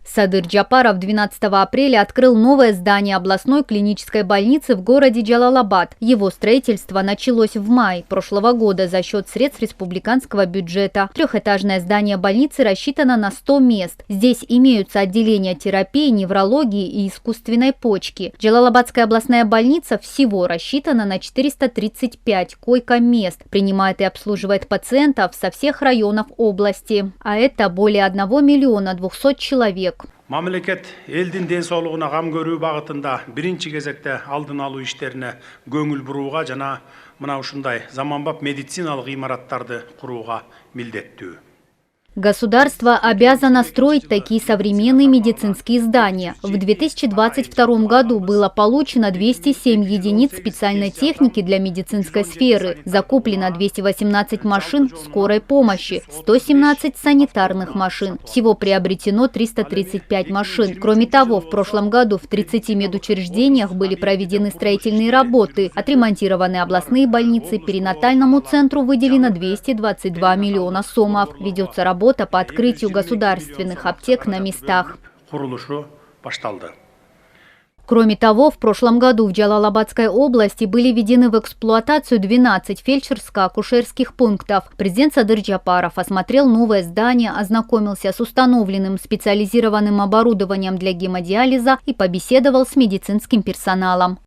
Садыр Джапаров 12 апреля открыл новое здание областной клинической больницы в городе Джалалабад. Его строительство началось в мае прошлого года за счет средств республиканского бюджета. Трехэтажное здание больницы рассчитано на 100 мест. Здесь имеются отделения терапии, неврологии и искусственной почки. Джалалабадская областная больница всего рассчитана на 435 койко-мест, принимает и обслуживает пациентов со всех районов области. А это более 1 200 000 человек. Мамлекет элдин денсаулыгына кам көрүү багытында биринчи кезекте алдын алуу иштерине көңүл бурууга жана мына ушундай заманбап медициналык имараттарды курууга милдеттүү. Государство обязано строить такие современные медицинские здания. В 2022 году было получено 207 единиц специальной техники для медицинской сферы, закуплено 218 машин скорой помощи, 117 санитарных машин. Всего приобретено 335 машин. Кроме того, в прошлом году в 30 медучреждениях были проведены строительные работы, отремонтированы областные больницы, перинатальному центру выделено 222 миллиона сомов. Ведется работа по открытию государственных аптек на местах. Кроме того, в прошлом году в Джалалабадской области были введены в эксплуатацию 12 фельдшерско-акушерских пунктов. Президент Садыр Джапаров осмотрел новое здание, ознакомился с установленным специализированным оборудованием для гемодиализа и побеседовал с медицинским персоналом.